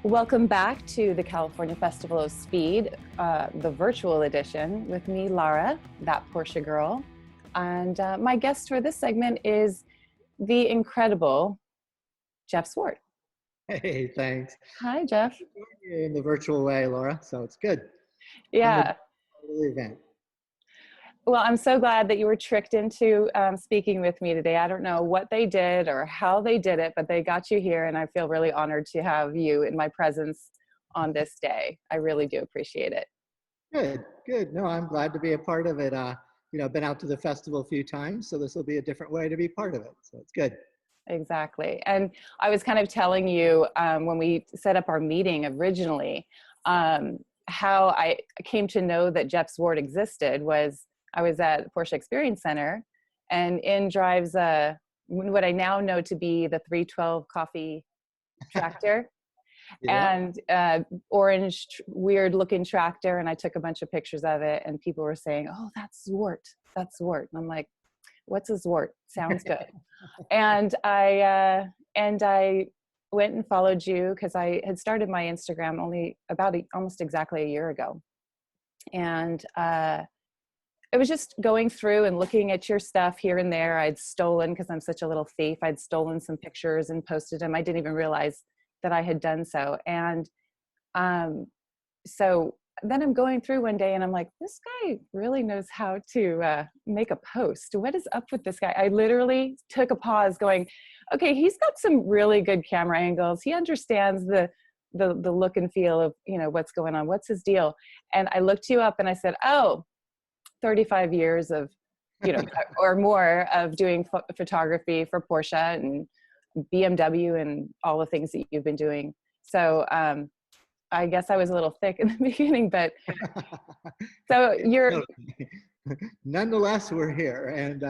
Welcome back to the California Festival of Speed, the virtual edition with me, Lara, that Porsche girl. And my guest for this segment is the incredible Jeff Zwart. Hey, thanks. Hi, Jeff. In the virtual way, Laura, so it's good. I'm a Yeah. part of the event. Well, I'm so glad that you were tricked into speaking with me today. I don't know what they did or how they did it, but they got you here, and I feel really honored to have you in my presence on this day. I really do appreciate it. Good, good. No, I'm glad to be a part of it. I've been out to the festival a few times, so this will be a different way to be part of it. So it's good. Exactly. And I was kind of telling you when we set up our meeting originally, how I came to know that Jeff Zwart existed was I was at the Porsche Experience Center, and in drives what I now know to be the 312 coffee tractor. Yeah. And orange, weird looking tractor. And I took a bunch of pictures of it, and people were saying, "Oh, that's Zwart. That's Zwart." And I'm like, "What's a Zwart? Sounds good." And I went and followed you because I had started my Instagram only about almost exactly a year ago. And it was just going through and looking at your stuff here and there. I'd stolen, because I'm such a little thief, I'd stolen some pictures and posted them. I didn't even realize that I had done so. And so then I'm going through one day and I'm like, this guy really knows how to make a post. What is up with this guy? I literally took a pause going, okay, he's got some really good camera angles. He understands the look and feel of, what's going on. What's his deal? And I looked you up and I said, oh, 35 years of, or more of doing photography for Porsche and BMW and all the things that you've been doing. So I guess I was a little thick in the beginning, but so you're... Nonetheless, we're here. And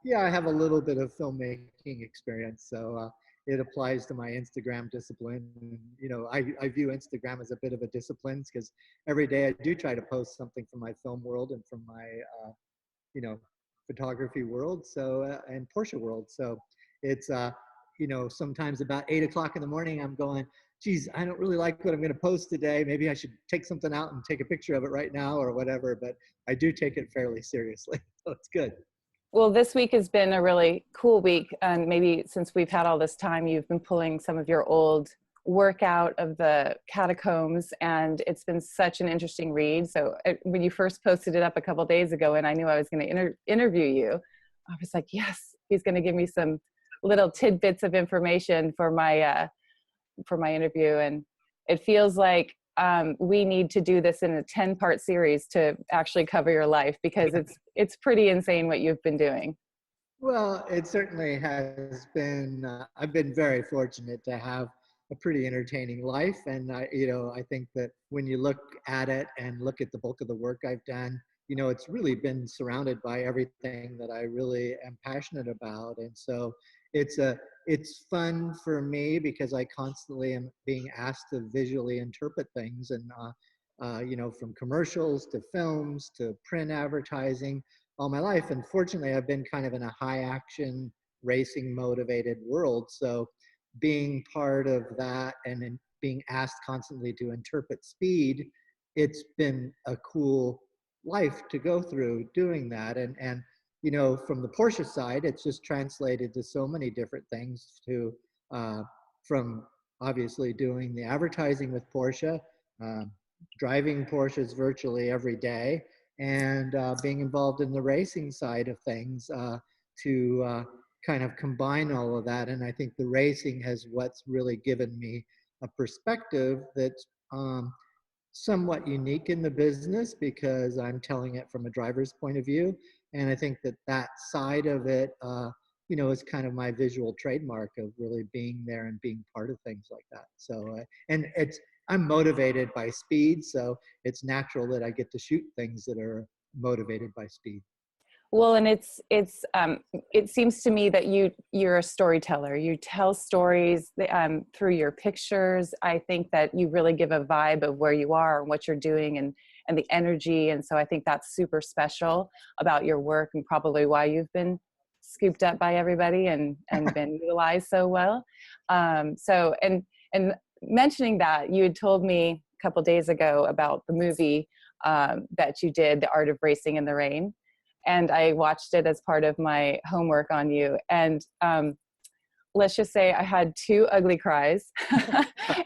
yeah, I have a little bit of filmmaking experience. So it applies to my Instagram discipline. And, I view Instagram as a bit of a discipline because every day I do try to post something from my film world and from my, photography world. So, and Porsche world. So it's, sometimes about 8 o'clock in the morning, I'm going, geez, I don't really like what I'm going to post today. Maybe I should take something out and take a picture of it right now or whatever. But I do take it fairly seriously. So it's good. Well, this week has been a really cool week. And maybe since we've had all this time, you've been pulling some of your old work out of the catacombs, and it's been such an interesting read. So when you first posted it up a couple of days ago and I knew I was going to interview you, I was like, yes, he's going to give me some little tidbits of information for my interview. And it feels like we need to do this in a 10-part series to actually cover your life, because it's pretty insane what you've been doing. Well, it certainly has been. I've been very fortunate to have a pretty entertaining life, and I think that when you look at it and look at the bulk of the work I've done, it's really been surrounded by everything that I really am passionate about, and so it's fun for me because I constantly am being asked to visually interpret things, and from commercials to films to print advertising all my life. And fortunately, I've been kind of in a high action racing motivated world. So being part of that and being asked constantly to interpret speed, it's been a cool life to go through doing that. And from the Porsche side, it's just translated to so many different things from obviously doing the advertising with Porsche, driving Porsches virtually every day, and being involved in the racing side of things to kind of combine all of that. And I think the racing has what's really given me a perspective that's somewhat unique in the business because I'm telling it from a driver's point of view. And I think that side of it, is kind of my visual trademark of really being there and being part of things like that. So, and I'm motivated by speed, so it's natural that I get to shoot things that are motivated by speed. Well, and it seems to me that you're a storyteller. You tell stories through your pictures. I think that you really give a vibe of where you are and what you're doing and the energy. And so I think that's super special about your work, and probably why you've been scooped up by everybody and been utilized so well. And mentioning that, you had told me a couple days ago about the movie that you did, The Art of Racing in the Rain. And I watched it as part of my homework on you. And let's just say I had 2 ugly cries.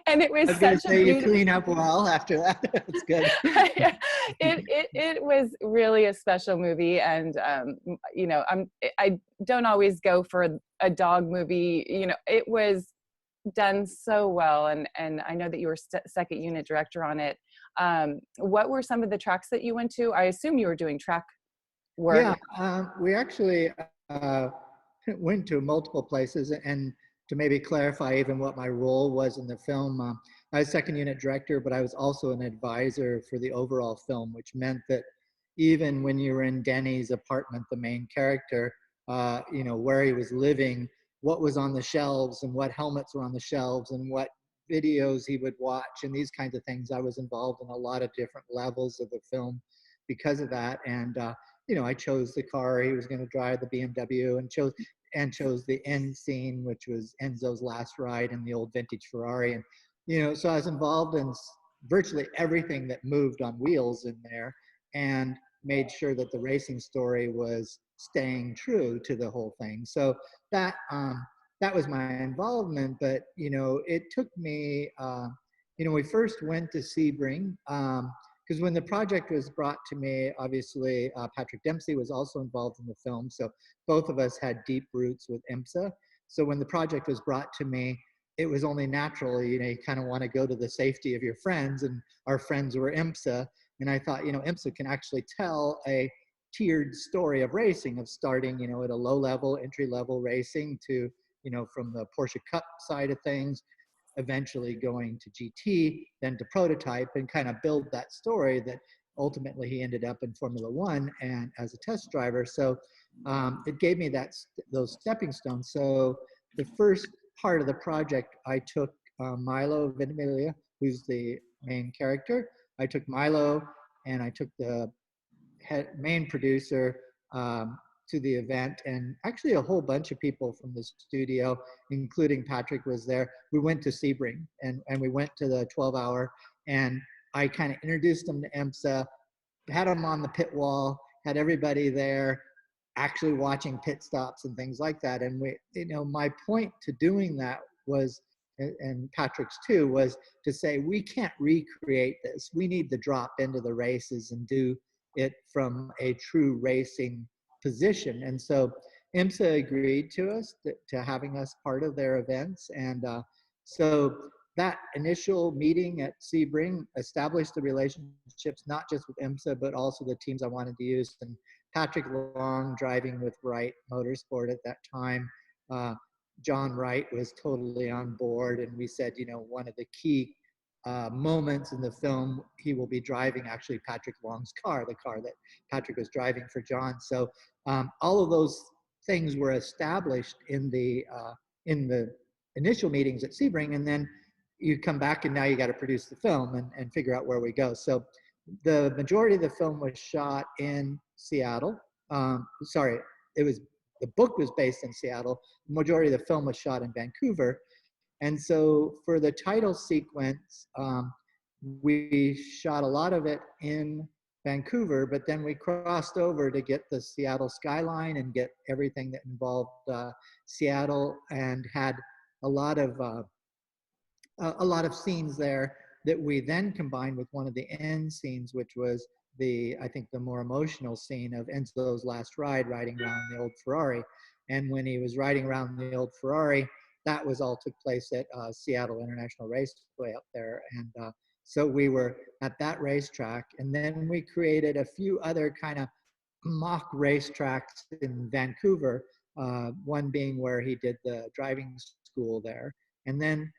And it I was was going to such a say you beautiful, clean up well after that. That's good. it was really a special movie. And, you know, I don't always go for a dog movie. You know, it was done so well. And I know that you were second unit director on it. What were some of the tracks that you went to? I assume you were doing track work. Yeah, we actually went to multiple places, and to maybe clarify even what my role was in the film, I was second unit director, but I was also an advisor for the overall film, which meant that even when you were in Denny's apartment, the main character, you know, where he was living, what was on the shelves and what helmets were on the shelves and what videos he would watch and these kinds of things. I was involved in a lot of different levels of the film because of that. And you know, I chose the car he was going to drive, the BMW, and chose the end scene, which was Enzo's last ride in the old vintage Ferrari. And you know, so I was involved in virtually everything that moved on wheels in there, and made sure that the racing story was staying true to the whole thing. So that that was my involvement. But you know, it took me. You know, we first went to Sebring. Because when the project was brought to me, obviously Patrick Dempsey was also involved in the film. So both of us had deep roots with IMSA. So when the project was brought to me, it was only natural, you know, you kind of want to go to the safety of your friends, and our friends were IMSA. And I thought, you know, IMSA can actually tell a tiered story of racing, of starting, you know, at a low level, entry level racing to, you know, from the Porsche Cup side of things, eventually going to GT, then to prototype, and kind of build that story that ultimately he ended up in Formula One and as a test driver. So it gave me those stepping stones. So the first part of the project, I took Milo Ventimiglia, who's the main character. I took Milo and I took the main producer to the event, and actually a whole bunch of people from the studio, including Patrick, was there. We went to Sebring, and we went to the 12-hour, and I kind of introduced them to IMSA, had them on the pit wall, had everybody there actually watching pit stops and things like that. And we, you know, my point to doing that was, and Patrick's too, was to say, we can't recreate this. We need to drop into the races and do it from a true racing position. And so IMSA agreed to us, to having us part of their events. And so that initial meeting at Sebring established the relationships, not just with IMSA, but also the teams I wanted to use. And Patrick Long, driving with Wright Motorsport at that time, John Wright was totally on board. And we said, you know, one of the key moments in the film, he will be driving actually Patrick Long's car, the car that Patrick was driving for John. So all of those things were established in the initial meetings at Sebring, and then you come back and now you got to produce the film and figure out where we go. So the majority of the film was shot in Seattle. Sorry, the book was based in Seattle. The majority of the film was shot in Vancouver. And so for the title sequence, we shot a lot of it in Vancouver, but then we crossed over to get the Seattle skyline and get everything that involved Seattle, and had a lot of scenes there that we then combined with one of the end scenes, which was I think the more emotional scene of Enzo's last ride, riding around the old Ferrari. And when he was riding around the old Ferrari, that was all took place at Seattle International Raceway up there. And so we were at that racetrack. And then we created a few other kind of mock racetracks in Vancouver, one being where he did the driving school there. And then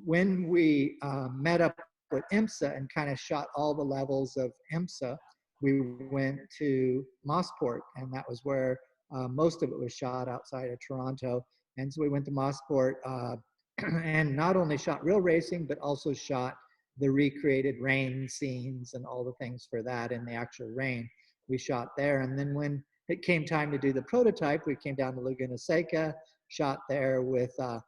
when we met up with IMSA and kind of shot all the levels of IMSA, we went to Mossport, and that was where most of it was shot outside of Toronto. And so we went to Mossport and not only shot real racing, but also shot the recreated rain scenes and all the things for that in the actual rain. We shot there. And then when it came time to do the prototype, we came down to Laguna Seca, shot there with a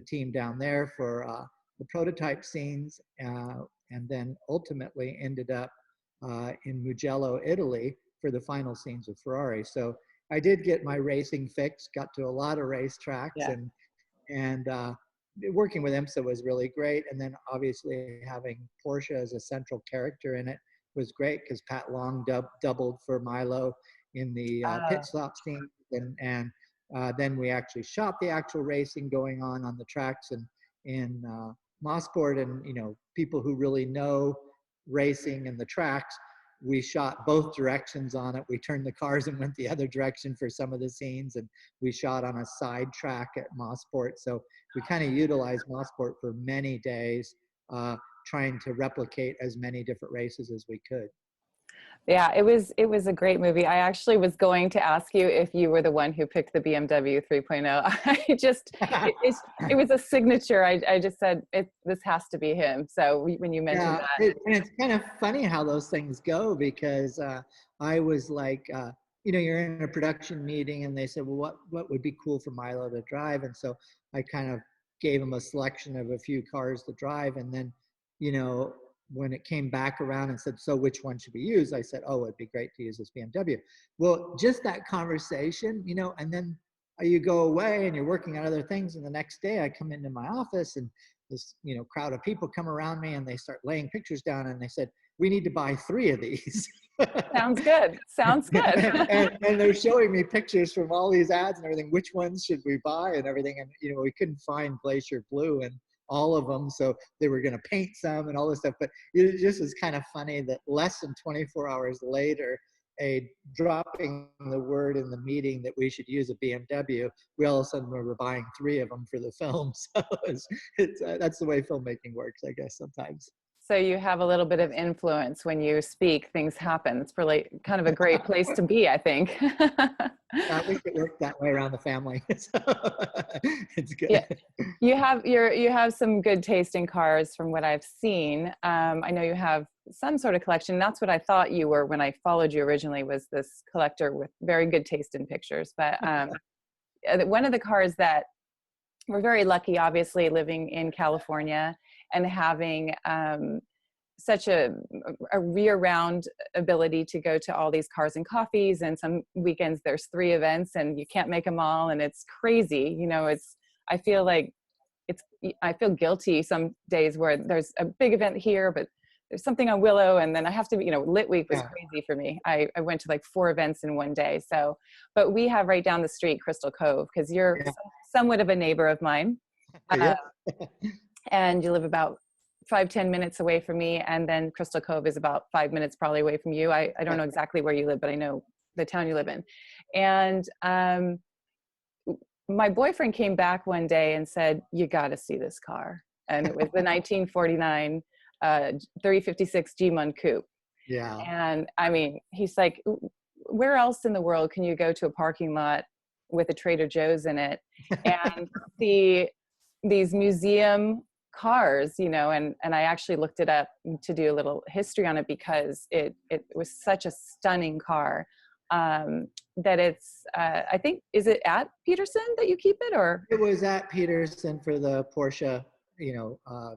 team down there for the prototype scenes, and then ultimately ended up in Mugello, Italy, for the final scenes of Ferrari. So I did get my racing fix, got to a lot of racetracks, Yeah. and working with IMSA was really great. And then obviously having Porsche as a central character in it was great, because Pat Long doubled for Milo in the pit Uh, stop scene, and then we actually shot the actual racing going on the tracks and in Mosport. And people who really know racing and the tracks, we shot both directions on it. We turned the cars and went the other direction for some of the scenes, and we shot on a side track at Mosport. So we kind of utilized Mosport for many days, trying to replicate as many different races as we could. yeah, it was a great movie. I actually was going to ask you if you were the one who picked the BMW 3.0. I just it was a signature. I just said this has to be him. So when you mentioned Yeah, that, and it's kind of funny how those things go, because I was like, you're in a production meeting and they said, well, what would be cool for Milo to drive? And so I kind of gave him a selection of a few cars to drive. And then, when it came back around and said, so which one should we use? I said, oh, it'd be great to use this BMW. Well, just that conversation, and then you go away and you're working on other things. And the next day I come into my office, and this crowd of people come around me, and they start laying pictures down, and they said, we need to buy 3 of these. sounds good. Sounds good. and they're showing me pictures from all these ads and everything. Which ones should we buy and everything? And we couldn't find Glacier Blue and all of them, so they were going to paint some and all this stuff. But it just was kind of funny that less than 24 hours later, dropping the word in the meeting that we should use a BMW, we all of a sudden were buying 3 of them for the film. So that's the way filmmaking works, I guess, sometimes. So you have a little bit of influence when you speak, things happen. It's really kind of a great place to be, I think. At least it worked that way around the family. So it's good. Yeah, you have some good taste in cars from what I've seen. I know you have some sort of collection. That's what I thought you were when I followed you originally, was this collector with very good taste in pictures. But one of the cars that we're very lucky, obviously, living in California and having such a year-round ability to go to all these cars and coffees, and some weekends there's 3 events and you can't make them all, and it's crazy. I feel like I feel guilty some days where there's a big event here, but there's something on Willow, and then I have to be, Lit Week was crazy for me. I went to like 4 events in one day. So, but we have right down the street, Crystal Cove, because you're somewhat of a neighbor of mine. Yeah. And you live about 5-10 minutes away from me. And then Crystal Cove is about 5 minutes probably away from you. I don't know exactly where you live, but I know the town you live in. And my boyfriend came back one day and said, you got to see this car. And it was the 1949 356 G-Mun Coupe. Yeah. And I mean, he's like, where else in the world can you go to a parking lot with a Trader Joe's in it and see these museum cars, and I actually looked it up to do a little history on it, because it was such a stunning car. That it's, I think, is it at Peterson that you keep it, or? It was at Peterson for the Porsche,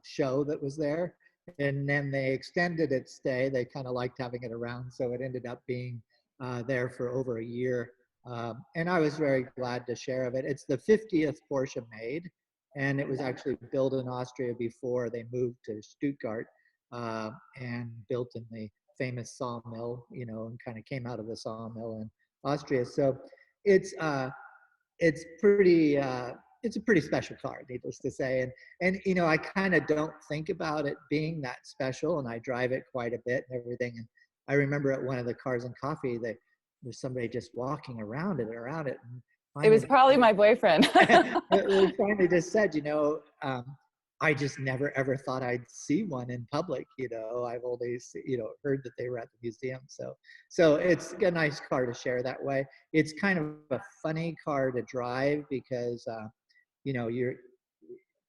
show that was there. And then they extended its stay. They kind of liked having it around. So it ended up being there for over a year. And I was very glad to share of it. It's the 50th Porsche made. And it was actually built in Austria before they moved to Stuttgart, and built in the famous sawmill, and kind of came out of the sawmill in Austria. So it's pretty, it's a pretty special car, needless to say. And I kind of don't think about it being that special, and I drive it quite a bit and everything. And I remember at one of the Cars and Coffee, there's somebody just walking around it. And It was probably my boyfriend. we finally just said, I just never ever thought I'd see one in public. I've always, heard that they were at the museum. So it's a nice car to share that way. It's kind of a funny car to drive because,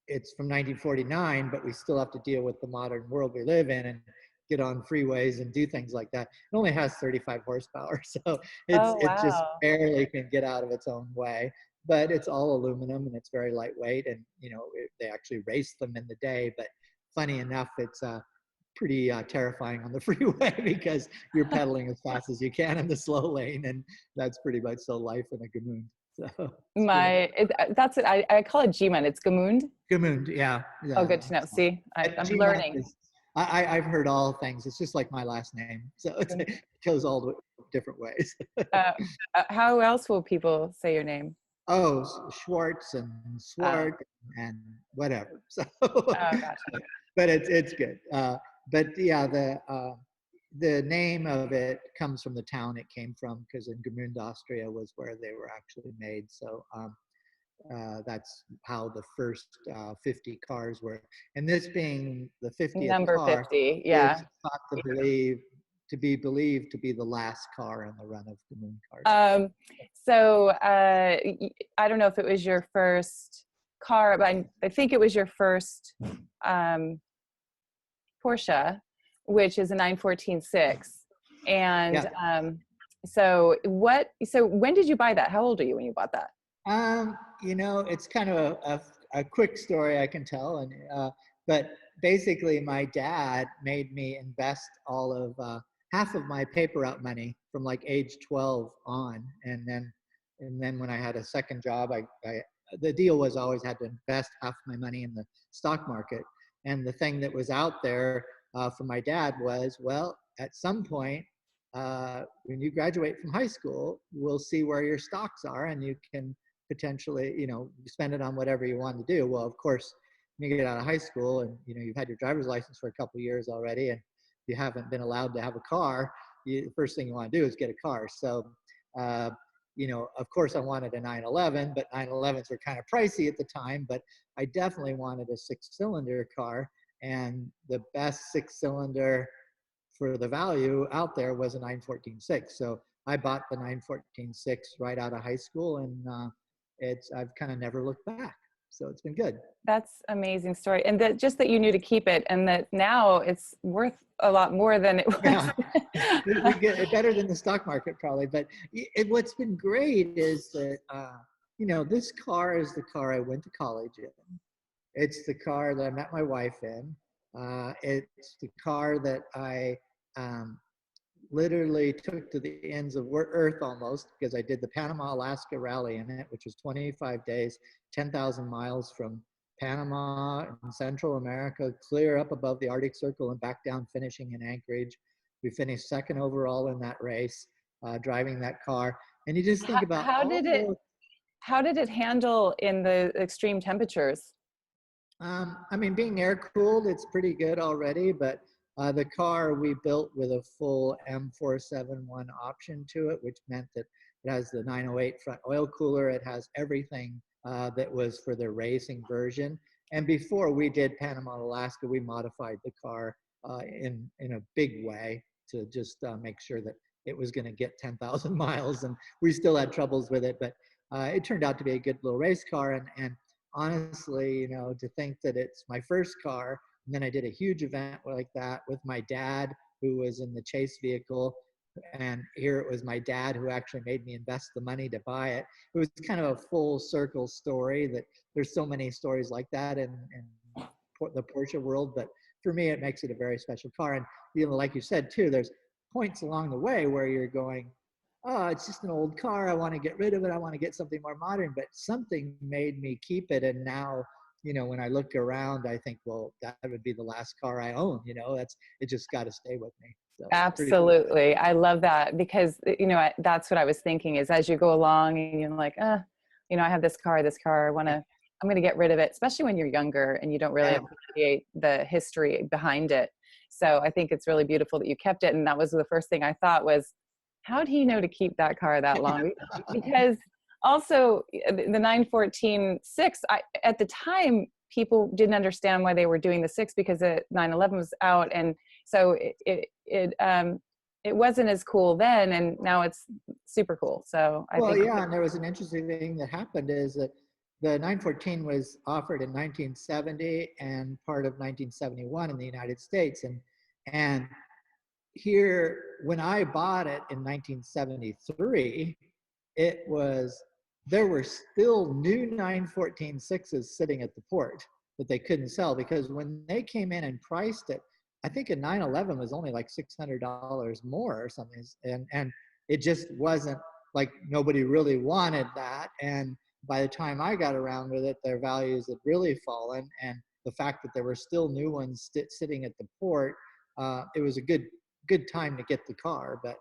it's from 1949, but we still have to deal with the modern world we live in and get on freeways and do things like that. It only has 35 horsepower, so Oh, it just wow. barely can get out of its own way. but it's all aluminum and it's very lightweight. And, you know, they actually race them in the day. But funny enough, it's pretty terrifying on the freeway because you're pedaling as fast as you can in the slow lane. And that's pretty much the life in a Gamoon. So it's good. That's it. I call it Gmund. It's Gamund. Gamoon, yeah. Oh, Yeah. good to know. See, I'm Gmund learning. is, I've heard all things. It's just like my last name. So it goes all the different ways. Uh, how else will people say your name? Oh, Schwartz and Uh, Zwart and whatever. So, oh, gotcha. but it's good. But yeah, the name of it comes from the town it came from, because in Gmünd, Austria was where they were actually made. So that's how the first 50 cars were. And this being the 50th Number car, 50. it's Yeah. thought to be believed to be the last car in the run of Gmünd cars. So I don't know if it was your first car, but I think it was your first Porsche, which is a 914.6. And Yeah. so when did you buy that? How old are you when you bought that? You know, it's kind of a quick story I can tell, and but basically, my dad made me invest all of half of my paper route money from like age 12 on, and then when I had a second job, the deal was always had to invest half my money in the stock market, and the thing that was out there for my dad was, well, at some point. When you graduate from high school, we'll see where your stocks are, and you can potentially, you know, spend it on whatever you want to do. Well, of course, when you get out of high school and, you know, you've had your driver's license for a couple of years already and you haven't been allowed to have a car, the first thing you want to do is get a car. So, uh, you know, of course I wanted a 911, but 911s were kind of pricey at the time, but I definitely wanted a 6-cylinder car, and the best 6-cylinder for the value out there was a 914.6. So I bought the 914.6 right out of high school, and I've kind of never looked back. So it's been good. That's amazing story. And that just that you knew to keep it, and that now it's worth a lot more than it was. Yeah, we get it better than the stock market probably. But what's been great is that, you know, this car is the car I went to college in. It's the car that I met my wife in. It's the car that I um, literally took to the ends of earth almost, because I did the Panama Alaska rally in it, which was 25 days, 10,000 miles from Panama in Central America, clear up above the Arctic Circle and back down, finishing in Anchorage. We finished second overall in that race, driving that car. And you just think about all those. How did it handle in the extreme temperatures? I mean, being air cooled, it's pretty good already, but the car we built with a full M471 option to it, which meant that it has the 908 front oil cooler. It has everything that was for the racing version. And before we did Panama, Alaska, we modified the car in a big way to just make sure that it was going to get 10,000 miles. And we still had troubles with it, but it turned out to be a good little race car. And honestly, you know, to think that it's my first car, and then I did a huge event like that with my dad, who was in the chase vehicle. And here it was my dad who actually made me invest the money to buy it. It was kind of a full circle story. That there's so many stories like that in the Porsche world, but for me, it makes it a very special car. And, you know, like you said too, there's points along the way where you're going, oh, it's just an old car. I want to get rid of it. I want to get something more modern, but something made me keep it. And now, you know, when I look around, I think, well, that would be the last car I own. You know, it just got to stay with me. So pretty cool. Absolutely. I love that, because, you know, that's what I was thinking is, as you go along and you're like, you know, I have this car, I'm going to get rid of it, especially when you're younger and you don't really Yeah. appreciate the history behind it. So I think it's really beautiful that you kept it. And that was the first thing I thought was, how'd he know to keep that car that long? Because also the 914.6, at the time, people didn't understand why they were doing the 6, because the 911 was out. And so it wasn't as cool then, and now it's super cool. So I think. Yeah, and there was an interesting thing that happened is that the 914 was offered in 1970 and part of 1971 in the United States. And here, when I bought it in 1973, it was there were still new 914.6s sitting at the port that they couldn't sell, because when they came in and priced it, I think a 911 was only like $600 more or something. And it just wasn't like, nobody really wanted that. And by the time I got around with it, their values had really fallen. And the fact that there were still new ones sitting at the port, it was a good time to get the car. But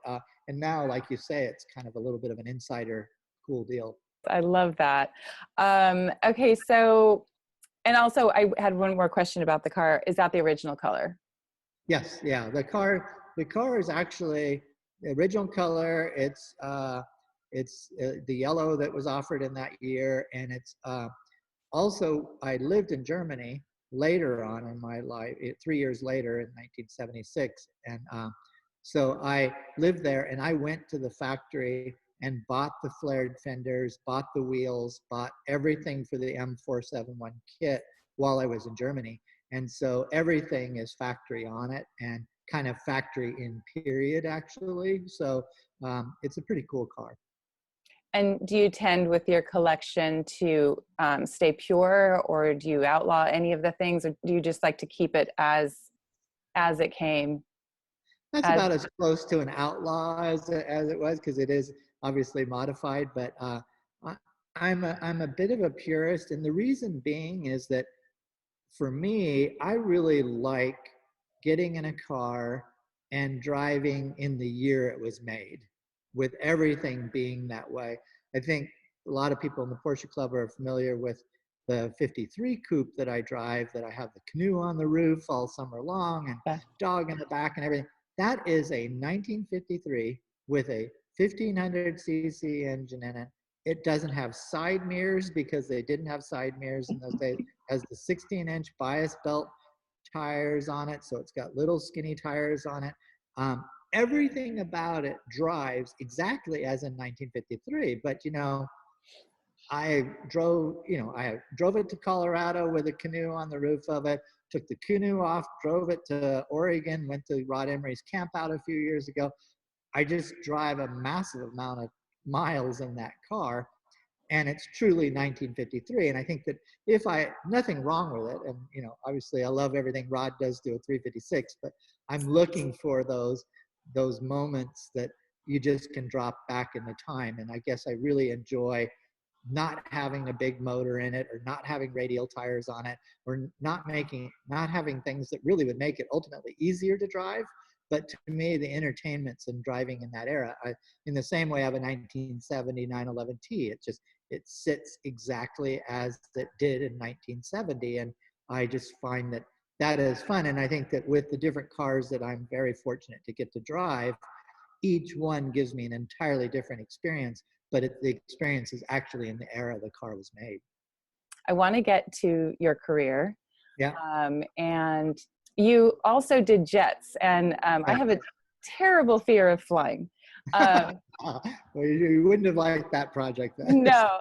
and now, like you say, it's kind of a little bit of an insider cool deal. I love that. Okay, so, and also I had one more question about the car. Is that the original color? Yes, yeah. The car is actually the original color. It's the yellow that was offered in that year, and it's also, I lived in Germany later on in my life, 3 years later in 1976, and so I lived there, and I went to the factory and bought the flared fenders, bought the wheels, bought everything for the M471 kit while I was in Germany. And so everything is factory on it, and kind of factory in period, actually. So it's a pretty cool car. And do you tend with your collection to stay pure, or do you outlaw any of the things, or do you just like to keep it as it came? That's As about as close to an outlaw as it was, because it is obviously modified. But I, I'm a bit of a purist, and the reason being is that for me, I really like getting in a car and driving in the year it was made, with everything being that way. I think a lot of people in the Porsche Club are familiar with the 53 coupe that I drive, that I have the canoe on the roof all summer long and yeah. dog in the back and everything. That is a 1953 with a 1500cc engine in it. It doesn't have side mirrors because they didn't have side mirrors in those days. It has the 16-inch bias belt tires on it, so it's got little skinny tires on it. Everything about it drives exactly as in 1953. But I drove it to Colorado with a canoe on the roof of it, took the canoe off, drove it to Oregon, went to Rod Emery's camp out a few years ago. I just drive a massive amount of miles in that car, and it's truly 1953. And I think that nothing wrong with it. And, obviously I love everything Rod does to a 356, but I'm looking for those moments that you just can drop back in the time. And I guess I really enjoy not having a big motor in it, or not having radial tires on it, or not having things that really would make it ultimately easier to drive. But to me, the entertainment's in driving in that era. In the same way, I have a 1970 911T. It sits exactly as it did in 1970. And I just find that is fun. And I think that with the different cars that I'm very fortunate to get to drive, each one gives me an entirely different experience, but the experience is actually in the era the car was made. I want to get to your career. Yeah. And you also did jets, and I have a terrible fear of flying. Well, you wouldn't have liked that project then. No.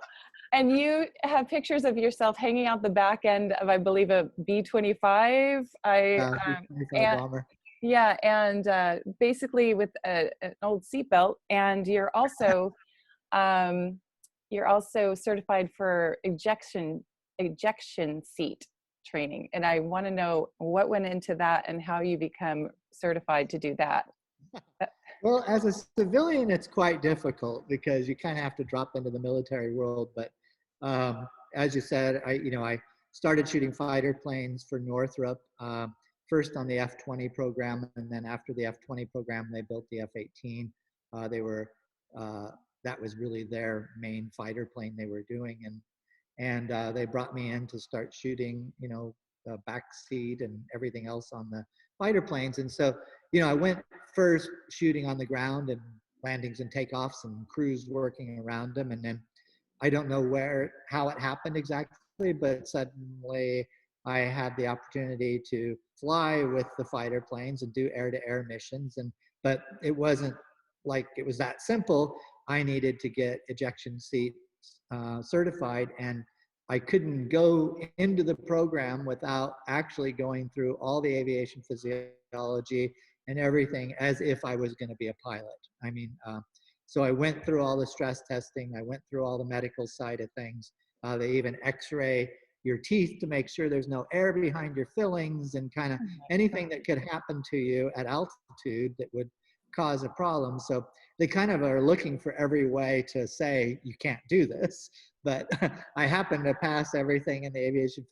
And you have pictures of yourself hanging out the back end of, I believe, a B-25. B-25 bomber. Yeah, and basically with an old seatbelt. And you're also certified for ejection seat training. And I want to know what went into that and how you become certified to do that. Well, as a civilian, it's quite difficult because you kind of have to drop into the military world. But as you said, I started shooting fighter planes for Northrop, first on the F-20 program, and then after the F-20 program, they built the F-18. That was really their main fighter plane they were doing, and they brought me in to start shooting, the back seat and everything else on the fighter planes. And so, I went first shooting on the ground and landings and takeoffs and crews working around them. And then I don't know how it happened exactly, but suddenly I had the opportunity to fly with the fighter planes and do air-to-air missions. But it wasn't like it was that simple. I needed to get ejection seat certified, and I couldn't go into the program without actually going through all the aviation physiology and everything as if I was going to be a pilot. I mean, So I went through all the stress testing. I went through all the medical side of things. They even x-ray your teeth to make sure there's no air behind your fillings, and kind of Oh my anything God. that could happen to you at altitude that would cause a problem. So they kind of are looking for every way to say you can't do this. But I happened to pass everything in the aviation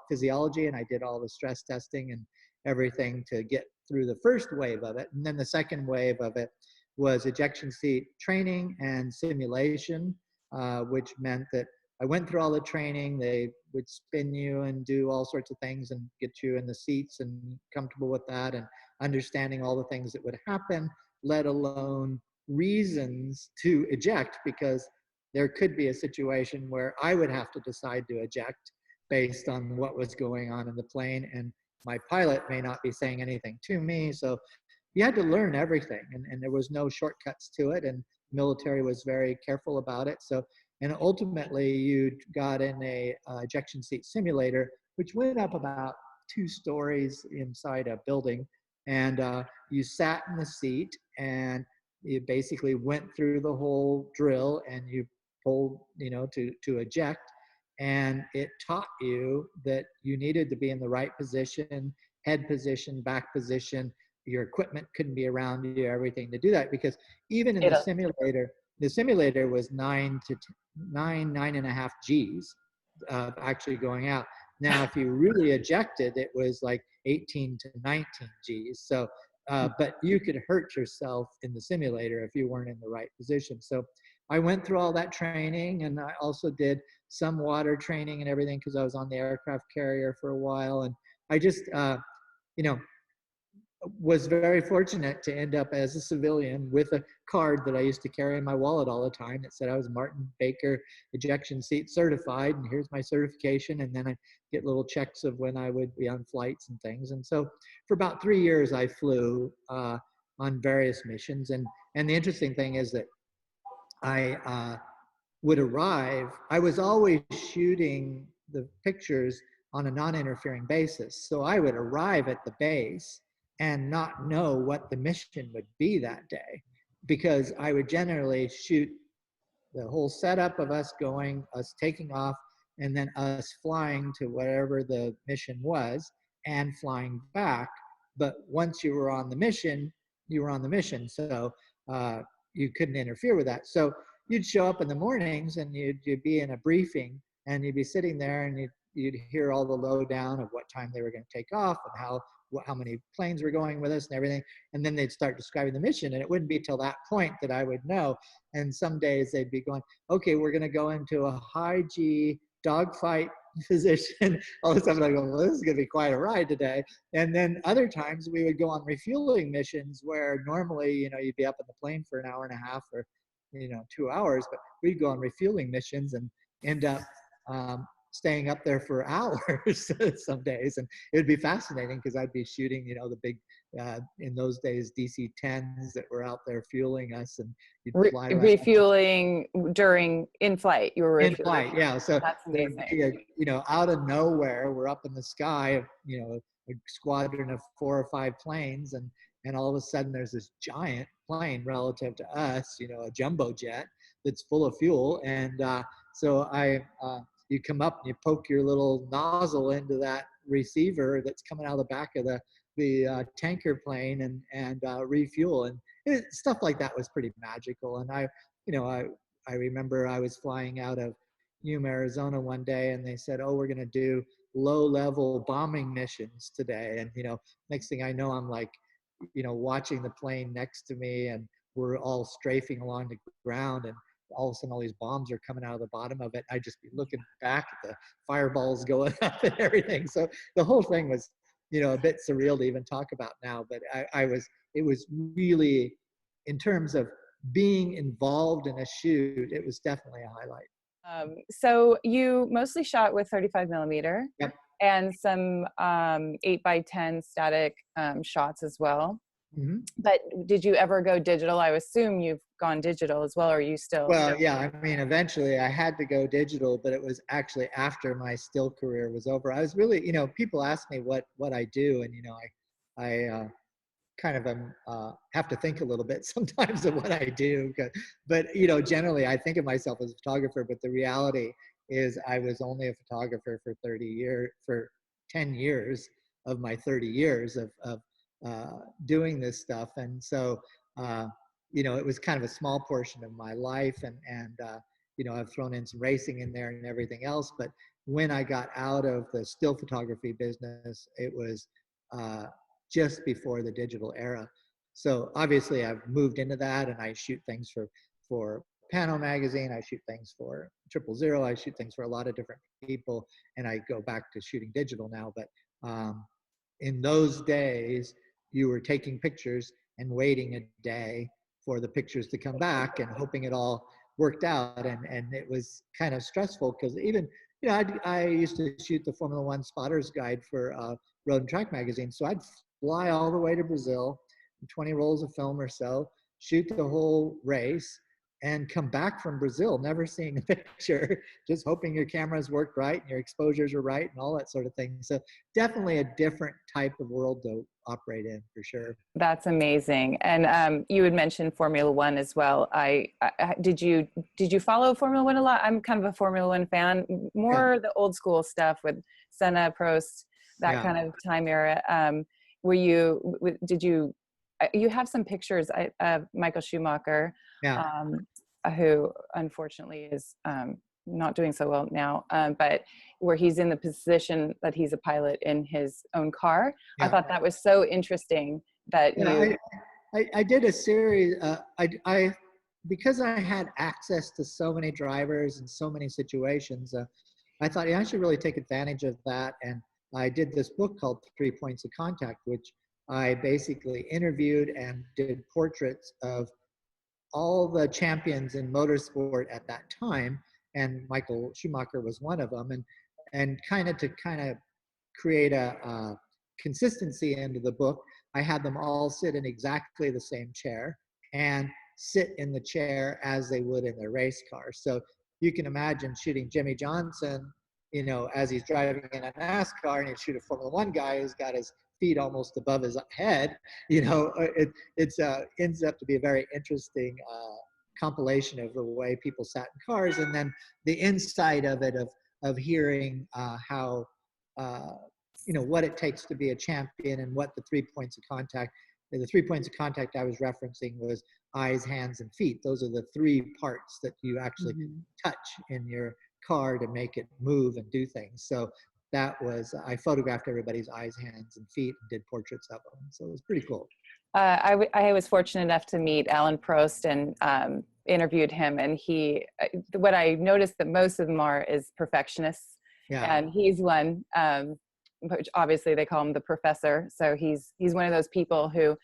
physiology, and I did all the stress testing and everything to get through the first wave of it. And then the second wave of it was ejection seat training and simulation, which meant that I went through all the training. They would spin you and do all sorts of things and get you in the seats and comfortable with that, and understanding all the things that would happen, let alone reasons to eject, because there could be a situation where I would have to decide to eject based on what was going on in the plane, and my pilot may not be saying anything to me. So you had to learn everything, and there was no shortcuts to it, and military was very careful about it. So, and ultimately you got in a ejection seat simulator, which went up about 2 stories inside a building, and you sat in the seat, and you basically went through the whole drill, and you pulled, to eject. And it taught you that you needed to be in the right position, head position, back position. Your equipment couldn't be around you, everything to do that, because even in It'll, the simulator was 9 and a half G's actually going out. Now, if you really ejected, it was like 18 to 19 G's. So, but you could hurt yourself in the simulator if you weren't in the right position. So I went through all that training, and I also did some water training and everything, because I was on the aircraft carrier for a while. And I just, you know, was very fortunate to end up as a civilian with a card that I used to carry in my wallet all the time that said I was Martin Baker ejection seat certified, and here's my certification. And then I get little checks of when I would be on flights and things. And so for about 3 years I flew on various missions. And the interesting thing is that I would arrive, I was always shooting the pictures on a non-interfering basis. So I would arrive at the base and not know what the mission would be that day, because I would generally shoot the whole setup of us going, us taking off, and then us flying to whatever the mission was and flying back. But once you were on the mission, you were on the mission. So you couldn't interfere with that. So you'd show up in the mornings, and you'd be in a briefing, and you'd be sitting there, and you'd hear all the lowdown of what time they were going to take off, and how many planes were going with us and everything. And then they'd start describing the mission, and it wouldn't be till that point that I would know. And some days they'd be going, okay, we're going to go into a high G dogfight position. All of a sudden I go, well, this is going to be quite a ride today. And then other times we would go on refueling missions where normally, you'd be up in the plane for an hour and a half or, 2 hours, but we'd go on refueling missions and end up staying up there for hours some days. And it would be fascinating because I'd be shooting, the big, in those days, DC-10s that were out there fueling us, and you'd fly around. Refueling during in flight. You were In refueling. flight, yeah. So That's there'd amazing. be out of nowhere, we're up in the sky, a squadron of 4 or 5 planes, and all of a sudden there's this giant plane relative to us, a jumbo jet that's full of fuel. And so you come up and you poke your little nozzle into that receiver that's coming out of the back of the tanker plane, and refuel, and stuff like that was pretty magical. And I remember I was flying out of Yuma, Arizona one day, and they said, oh, we're going to do low-level bombing missions today. And next thing I know, I'm like, watching the plane next to me, and we're all strafing along the ground, and all of a sudden all these bombs are coming out of the bottom of it. I'd just be looking back at the fireballs going up and everything. So the whole thing was, a bit surreal to even talk about now, but it was really, in terms of being involved in a shoot, it was definitely a highlight. So you mostly shot with 35 millimeter Yep. and some 8x10 static shots as well. Mm-hmm. But did you ever go digital? I assume you've gone digital as well, or are you still? Well, yeah, I mean, eventually I had to go digital, but it was actually after my still career was over. I was really, people ask me what I do, and I kind of have to think a little bit sometimes of what I do. But generally I think of myself as a photographer, but the reality is I was only a photographer for 10 years of my 30 years of doing this stuff. And so, it was kind of a small portion of my life, and I've thrown in some racing in there and everything else. But when I got out of the still photography business, it was just before the digital era. So obviously I've moved into that, and I shoot things for Pano magazine, I shoot things for 000, I shoot things for a lot of different people, and I go back to shooting digital now. But in those days, you were taking pictures and waiting a day for the pictures to come back and hoping it all worked out. And it was kind of stressful because even, I used to shoot the Formula One Spotters Guide for Road and Track magazine. So I'd fly all the way to Brazil, 20 rolls of film or so, shoot the whole race, and come back from Brazil, never seeing a picture, just hoping your cameras worked right and your exposures are right and all that sort of thing. So definitely a different type of world to operate in, for sure. That's amazing. And you had mentioned Formula One as well. Did you follow Formula One a lot? I'm kind of a Formula One fan, more the old school stuff with Senna, Prost, that kind of time era. You have some pictures of Michael Schumacher, who unfortunately is not doing so well now, but where he's in the position that he's a pilot in his own car. I thought that was so interesting that I did a series. I because I had access to so many drivers and so many situations, I thought, I should really take advantage of that. And I did this book called 3 Points of Contact, which I basically interviewed and did portraits of all the champions in motorsport at that time, and Michael Schumacher was one of them. And to create a consistency into the book, I had them all sit in exactly the same chair and sit in the chair as they would in their race car. So you can imagine shooting Jimmy Johnson, as he's driving in a NASCAR, and you shoot a Formula One guy who's got his feet almost above his head. It ends up to be a very interesting compilation of the way people sat in cars, and then the insight of it, of hearing how what it takes to be a champion, and what the 3 points of contact. The 3 points of contact I was referencing was eyes, hands, and feet. Those are the three parts that you actually touch in your car to make it move and do things. So I photographed everybody's eyes, hands, and feet, and did portraits of them. So it was pretty cool. I was fortunate enough to meet Alan Prost and interviewed him. And what I noticed that most of them is perfectionists. Yeah. And he's one, which obviously they call him the professor. So he's one of those people who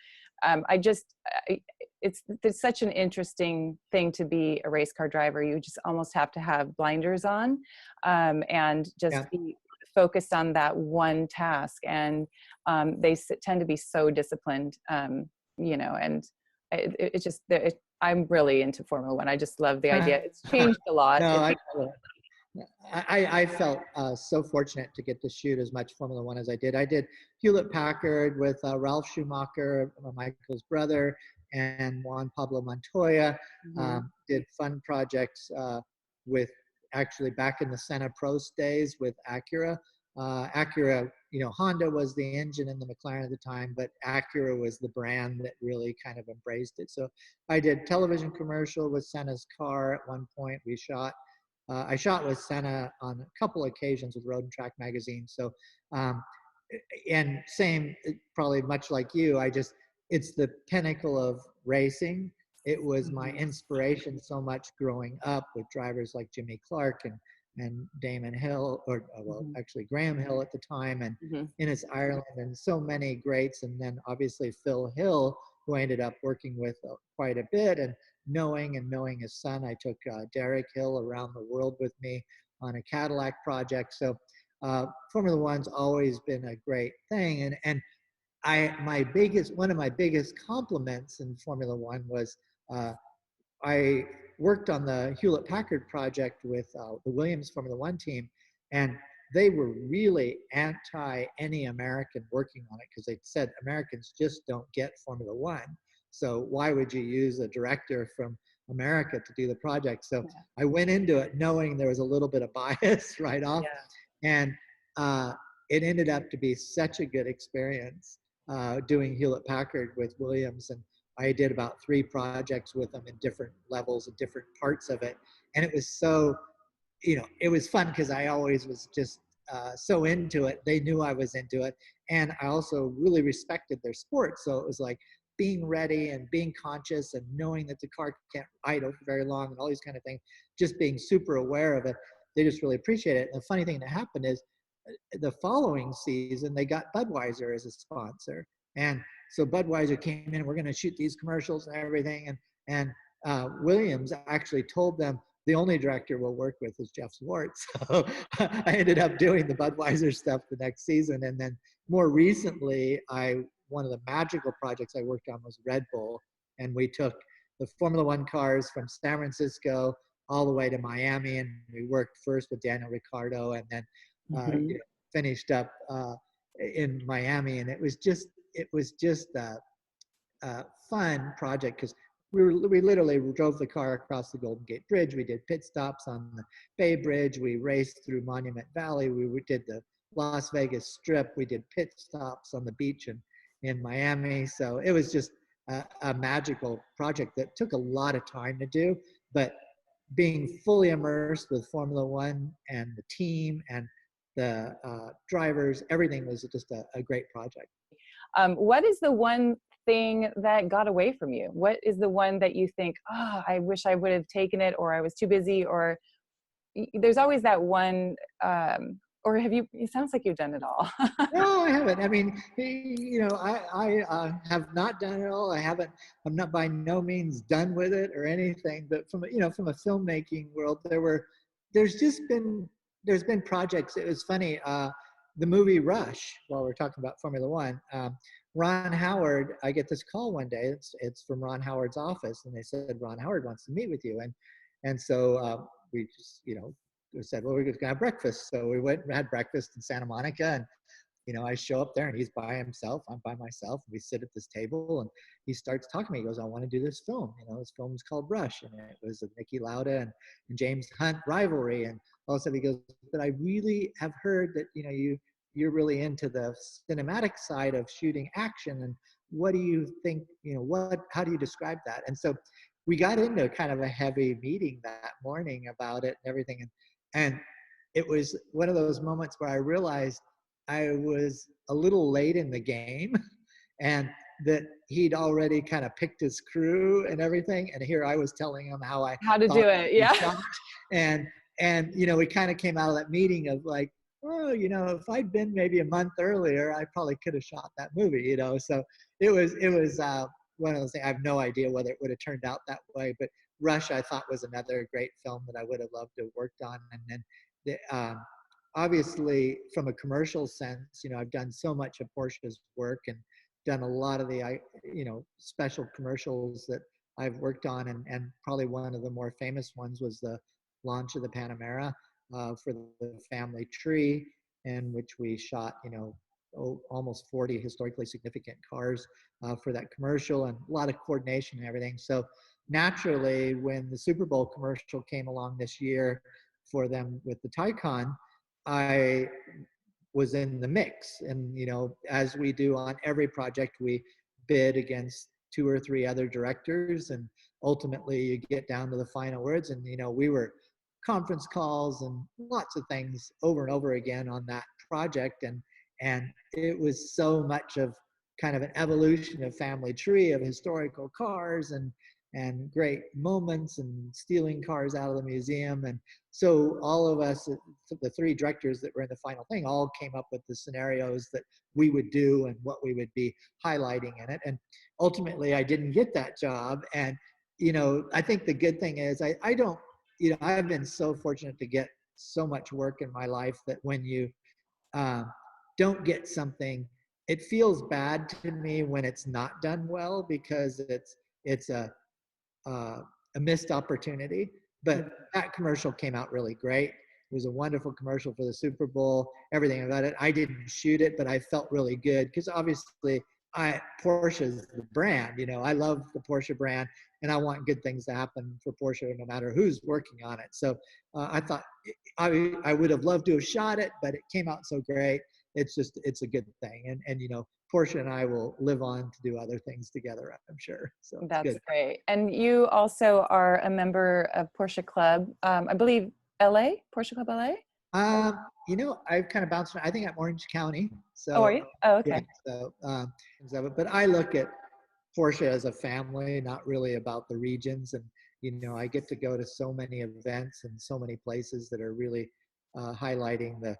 it's such an interesting thing to be a race car driver. You just almost have to have blinders on and just be focused on that one task. And they tend to be so disciplined, and I'm really into Formula One. I just love the idea. It's changed a lot. I felt so fortunate to get to shoot as much Formula One as I did. I did Hewlett Packard with Ralph Schumacher, Michael's brother, and Juan Pablo Montoya. Did fun projects with, actually back in the Senna Prost days, with Acura. Acura, Honda was the engine in the McLaren at the time, but Acura was the brand that really kind of embraced it. So I did television commercial with Senna's car at one point. I shot with Senna on a couple occasions with Road and Track magazine. So, and same, probably much like you, it's the pinnacle of racing. It was my inspiration so much growing up, with drivers like Jimmy Clark and Damon Hill, actually Graham Hill at the time, and Innes Ireland, and so many greats. And then obviously Phil Hill, who I ended up working with quite a bit, and knowing his son. I took Derek Hill around the world with me on a Cadillac project. So Formula One's always been a great thing. And one of my biggest compliments in Formula One was I worked on the Hewlett Packard project with the Williams Formula One team, and they were really anti any American working on it, because they said Americans just don't get Formula One. So why would you use a director from America to do the project? So Yeah. I went into it knowing there was a little bit of bias right off. Yeah. And uh, it ended up to be such a good experience doing Hewlett Packard with Williams. And I did about 3 projects with them in different levels and different parts of it. And it was so, it was fun because I always was just so into it. They knew I was into it. And I also really respected their sport. So it was like being ready and being conscious and knowing that the car can't idle for very long and all these kind of things, just being super aware of it. They just really appreciate it. And the funny thing that happened is the following season, they got Budweiser as a sponsor. And so Budweiser came in, we're going to shoot these commercials and everything. And Williams actually told them, the only director we'll work with is Jeff Zwart. So I ended up doing the Budweiser stuff the next season. And then more recently, one of the magical projects I worked on was Red Bull. And we took the Formula One cars from San Francisco all the way to Miami. And we worked first with Daniel Ricciardo and then Mm-hmm. finished up in Miami. And it was just a fun project because we literally drove the car across the Golden Gate Bridge. We did pit stops on the Bay Bridge. We raced through Monument Valley. We did the Las Vegas Strip. We did pit stops on the beach in Miami. So it was just a magical project that took a lot of time to do, but being fully immersed with Formula One and the team and the drivers, everything was just a great project. What is the one thing that got away from you? What is the one that you think, oh, I wish I would have taken it, or I was too busy, or there's always that one, or have you, it sounds like you've done it all. No, I haven't. I mean, I have not done it all. I'm not by no means done with it or anything, but from a filmmaking world, there's been projects. It was funny, the movie Rush, while we're talking about Formula One, Ron Howard, I get this call one day, it's from Ron Howard's office, and they said, Ron Howard wants to meet with you. And so we just, we said, well, we're going to have breakfast. So we went and had breakfast in Santa Monica, and I show up there and he's by himself. I'm by myself. We sit at this table and he starts talking to me. He goes, I want to do this film. This film is called Rush. And it was a Niki Lauda and James Hunt rivalry. And all of a sudden he goes, but I really have heard that, you're really into the cinematic side of shooting action. And what do you think, how do you describe that? And so we got into kind of a heavy meeting that morning about it and everything. And it was one of those moments where I realized I was a little late in the game and that he'd already kind of picked his crew and everything. And here I was telling him how I How to thought do it. Yeah. shot. And we kind of came out of that meeting of like, oh, if I'd been maybe a month earlier, I probably could have shot that movie, So it was one of those things. I have no idea whether it would have turned out that way, but Rush, I thought, was another great film that I would have loved to have worked on. And then obviously, from a commercial sense, I've done so much of Porsche's work and done a lot of the, special commercials that I've worked on. And probably one of the more famous ones was the launch of the Panamera for the family tree, in which we shot, almost 40 historically significant cars for that commercial, and a lot of coordination and everything. So naturally, when the Super Bowl commercial came along this year for them with the Taycan, I was in the mix. And, as we do on every project, we bid against 2 or 3 other directors. And ultimately you get down to the final words. And, we were conference calls and lots of things over and over again on that project. And it was so much of kind of an evolution of family tree of historical cars and great moments and stealing cars out of the museum. And so all of us, the 3 directors that were in the final thing, all came up with the scenarios that we would do and what we would be highlighting in it. And ultimately I didn't get that job. And, I think the good thing is I don't, I've been so fortunate to get so much work in my life that when you don't get something, it feels bad to me when it's not done well, because it's a missed opportunity. But that commercial came out really great. It was a wonderful commercial for the Super Bowl, everything about it. I didn't shoot it, but I felt really good because obviously Porsche is the brand. I love the Porsche brand, and I want good things to happen for Porsche no matter who's working on it. So I thought I would have loved to have shot it, but it came out so great. It's a good thing. And Porsche and I will live on to do other things together, I'm sure. So it's That's good. great. And you also are a member of Porsche Club, I believe LA, Porsche Club LA? I've kind of bounced around. I think I'm Orange County. Oh, are So you? Oh, yeah, okay. so but I look at Porsche as a family, not really about the regions. And, I get to go to so many events and so many places that are really highlighting the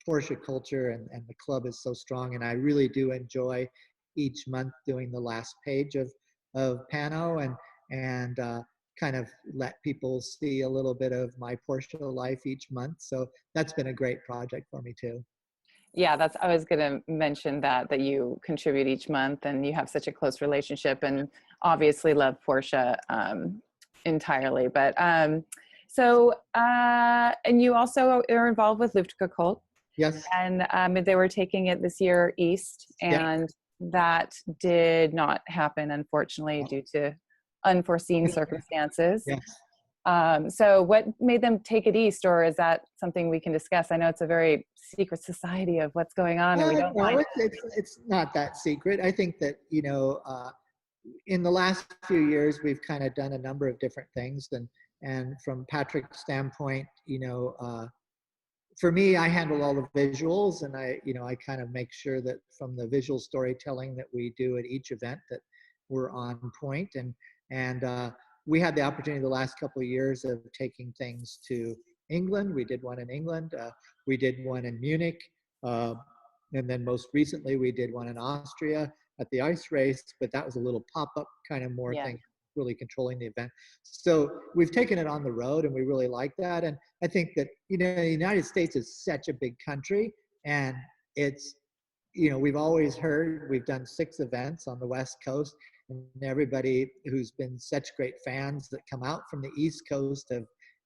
Porsche culture, and the club is so strong. And I really do enjoy each month doing the last page of Pano, and kind of let people see a little bit of my Porsche life each month. So that's been a great project for me too. Yeah, I was going to mention that you contribute each month and you have such a close relationship and obviously love Porsche entirely. But and you also are involved with Luftgekühlt, Yes. and they were taking it this year east, Yeah. and that did not happen, unfortunately, due to unforeseen circumstances. Yes. So what made them take it east, or is that something we can discuss? I know it's a very secret society of what's going on, and we don't No, want. it's not that secret. I think that, in the last few years, we've kind of done a number of different things. And from Patrick's standpoint, for me, I handle all the visuals, and I kind of make sure that from the visual storytelling that we do at each event that we're on point. And we had the opportunity the last couple of years of taking things to England. We did one in England. We did one in Munich. Uh, and then most recently, we did one in Austria at the ice race, but that was a little pop-up kind of more Yeah. thing, really controlling the event. So we've taken it on the road, and we really like that. And I think that, the United States is such a big country, and it's, we've always heard, we've done 6 events on the West Coast, and everybody who's been such great fans that come out from the East Coast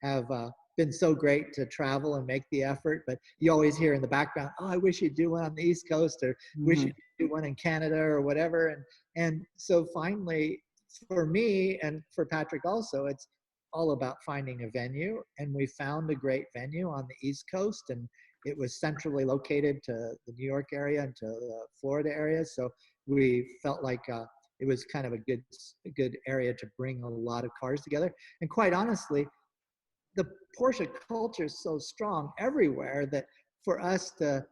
have been so great to travel and make the effort. But you always hear in the background, oh, I wish you'd do one on the East Coast, or wish you'd do one in Canada or whatever. And so finally, for me and for Patrick also, it's all about finding a venue. And we found a great venue on the East Coast, and it was centrally located to the New York area and to the Florida area. So we felt like it was kind of a good area to bring a lot of cars together. And quite honestly, the Porsche culture is so strong everywhere that for us to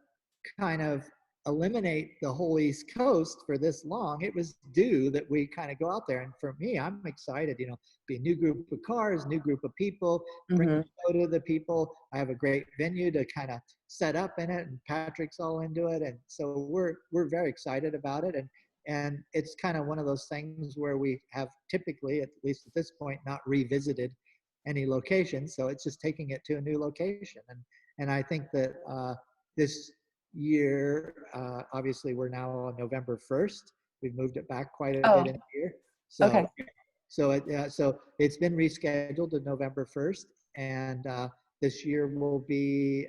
kind of eliminate the whole East Coast for this long, it was due that we kind of go out there. And for me, I'm excited, be a new group of cars, new group of people, bring the show to the people. I have a great venue to kind of set up in it, and Patrick's all into it. And so we're very excited about it. And it's kind of one of those things where we have typically, at least at this point, not revisited any location. So it's just taking it to a new location. And I think that this year, obviously we're now on November 1st. We've moved it back quite a bit in a year. Okay. So it's been rescheduled to November 1st. And this year will be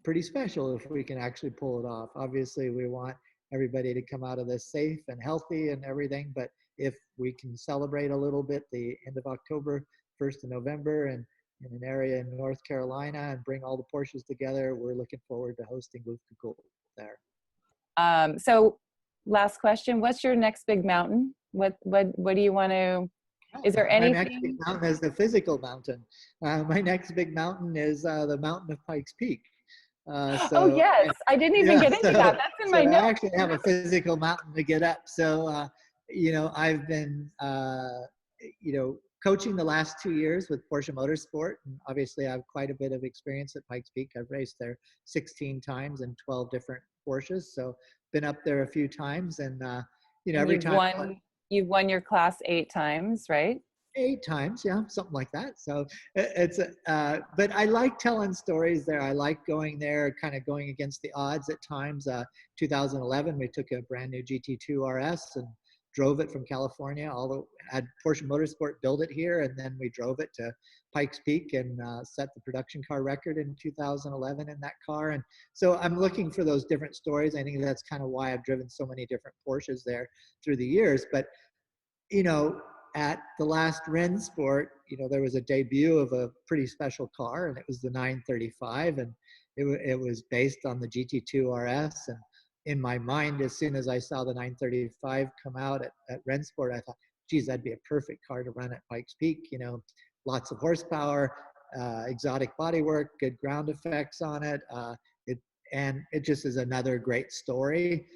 pretty special if we can actually pull it off. Obviously, we want everybody to come out of this safe and healthy and everything. But if we can celebrate a little bit the end of October, 1st of November, and in an area in North Carolina, and bring all the Porsches together, we're looking forward to hosting Luftgekühlt there. So last question, what's your next big mountain? What do you want to, is there My next big anything? mountain is the physical mountain. My next big mountain is the mountain of Pikes Peak. Oh yes, I didn't even get into that. That's in my I notes. actually have a physical mountain to get up. So, I've been, coaching the last 2 years with Porsche Motorsport. And obviously I have quite a bit of experience at Pikes Peak. I've raced there 16 times in 12 different Porsches. So been up there a few times, and, every time. You've won your class 8 times, right? 8 times, yeah, something like that. So it's but I like telling stories there. I like going there, kind of going against the odds at times. 2011, we took a brand new GT2 RS and drove it from California, had Porsche Motorsport build it here, and then we drove it to Pikes Peak and set the production car record in 2011 in that car. And so I'm looking for those different stories. I think that's kind of why I've driven so many different Porsches there through the years. But, you know, at the last Rennsport, you know, there was a debut of a pretty special car, and it was the 935, and it was based on the GT2 RS. And in my mind, as soon as I saw the 935 come out at Rennsport, I thought, geez, that'd be a perfect car to run at Pikes Peak. You know, lots of horsepower, exotic bodywork, good ground effects on it. And it just is another great story.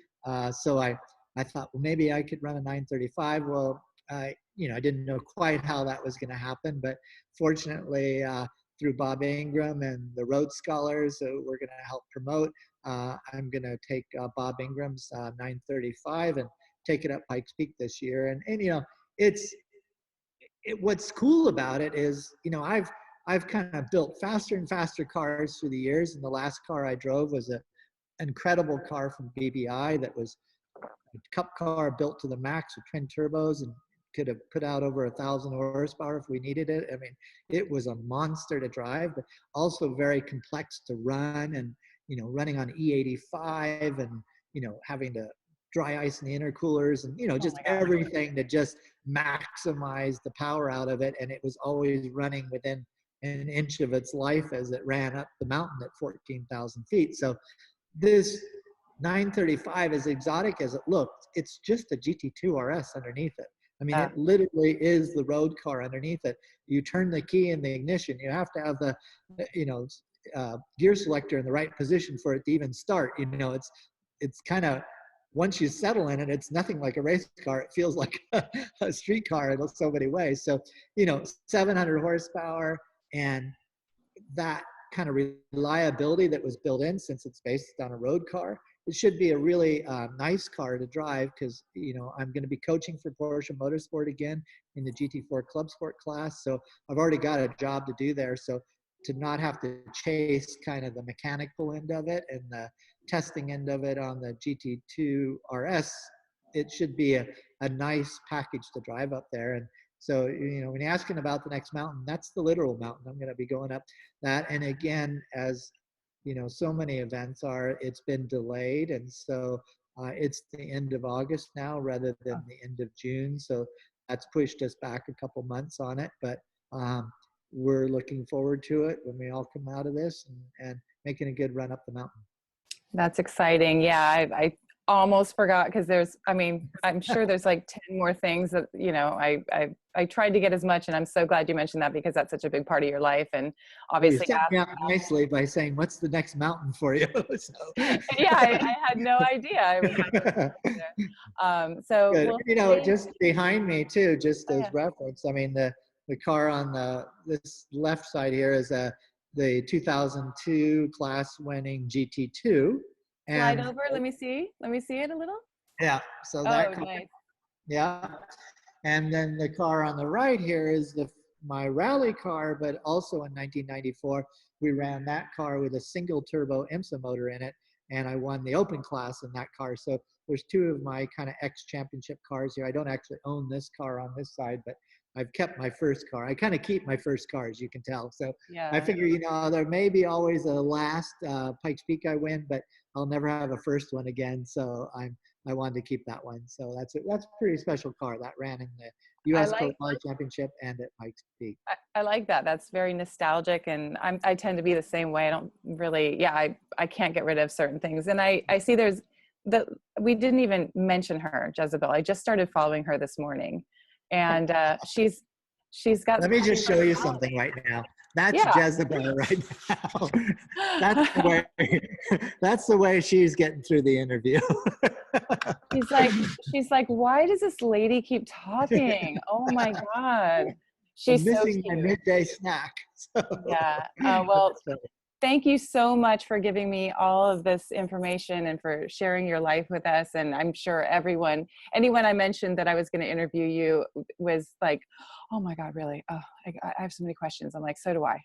So I thought, well, maybe I could run a 935. Well, you know, I didn't know quite how that was going to happen, but fortunately, through Bob Ingram and the Road Scholars, we're going to help promote. I'm going to take Bob Ingram's 935 and take it up Pikes Peak this year. And you know, what's cool about it is, you know, I've kind of built faster and faster cars through the years. And the last car I drove was an incredible car from BBI that was a cup car built to the max with twin turbos and could have put out over 1,000 horsepower if we needed it. I mean, it was a monster to drive, but also very complex to run. And, you know, running on E85 and, you know, having to dry ice in the intercoolers and, you know, just everything to just maximize the power out of it. And it was always running within an inch of its life as it ran up the mountain at 14,000 feet. So this 935, as exotic as it looked, it's just a GT2 RS underneath it. I mean, it literally is the road car underneath it. You turn the key in the ignition. You have to have the, you know, gear selector in the right position for it to even start. You know, it's kind of, once you settle in it, it's nothing like a race car. It feels like a street car in so many ways. So, you know, 700 horsepower and that kind of reliability that was built in, since it's based on a road car. It should be a really nice car to drive because, you know, I'm going to be coaching for Porsche Motorsport again in the GT4 Club Sport class. So I've already got a job to do there. So to not have to chase kind of the mechanical end of it and the testing end of it on the GT2 RS, it should be a nice package to drive up there. And so, you know, when you're asking about the next mountain, that's the literal mountain. I'm going to be going up that. And again, as you know, so many events are, it's been delayed. And so it's the end of August now rather than the end of June. So that's pushed us back a couple months on it. But we're looking forward to it when we all come out of this and making a good run up the mountain. That's exciting. Yeah, I almost forgot because there's, I mean, I'm sure there's like 10 more things that, you know, I tried to get as much, and I'm so glad you mentioned that because that's such a big part of your life. And obviously, well, you set me out nicely by saying, "What's the next mountain for you?" So. Yeah, I had no idea. I was so good. well, You know, just behind me too, just as yeah. reference. I mean, the car on this left side here is the 2002 class winning GT2. Slide And over. Let me see it a little. yeah, so that car, Nice. yeah. And then the car on the right here is my rally car, but also in 1994, we ran that car with a single turbo IMSA motor in it, and I won the open class in that car. So there's two of my kind of ex-championship cars here. I don't actually own this car on this side, but I've kept my first car. I kind of keep my first car, as you can tell. So Yeah. I figure, you know, there may be always a last Pikes Peak I win, but I'll never have a first one again. So I wanted to keep that one. So that's a pretty special car that ran in the U.S. Pro Rally Championship and at Pikes Peak. I like that. That's very nostalgic, and I tend to be the same way. I don't really, yeah, I can't get rid of certain things. And I see we didn't even mention her, Jezebel. I just started following her this morning, and she's got. Let me just show you something right now. That's Jezebel right now. That's the way she's getting through the interview. she's like, why does this lady keep talking? Oh my God. She's missing so my cute. midday snack. So. Yeah. Well, thank you so much for giving me all of this information and for sharing your life with us. And I'm sure anyone I mentioned that I was going to interview you was like, oh my God, really? Oh, I have so many questions. I'm like, so do I.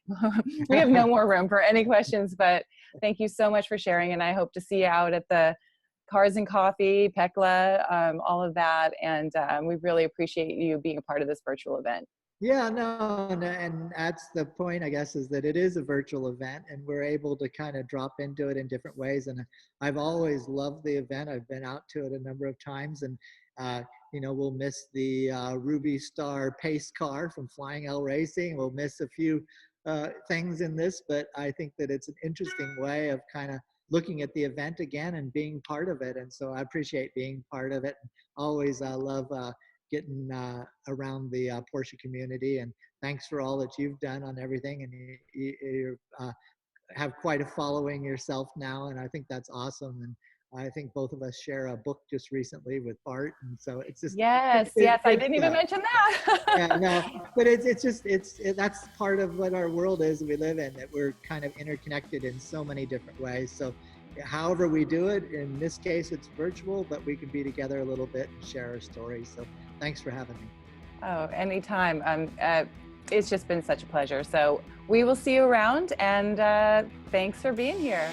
We have no more room for any questions, but thank you so much for sharing. And I hope to see you out at the Cars and Coffee, Pekla, all of that. And we really appreciate you being a part of this virtual event. Yeah, no, and that's the point, I guess, is that it is a virtual event and we're able to kind of drop into it in different ways. And I've always loved the event. I've been out to it a number of times, and we'll miss the Ruby Star pace car from Flying L Racing. We'll miss a few things in this, but I think that it's an interesting way of kind of looking at the event again and being part of it. And so I appreciate being part of it. Always love getting around the Porsche community. And thanks for all that you've done on everything. And you have quite a following yourself now, and I think that's awesome. And I think both of us share a book just recently with Bart, and so it's just Yes, it's yes, I good didn't even stuff. mention that. Yeah, no, but that's part of what our world is we live in, that we're kind of interconnected in so many different ways. So however we do it, in this case it's virtual, but we can be together a little bit and share our stories. So thanks for having me. Oh, anytime. It's just been such a pleasure. So we will see you around, and thanks for being here.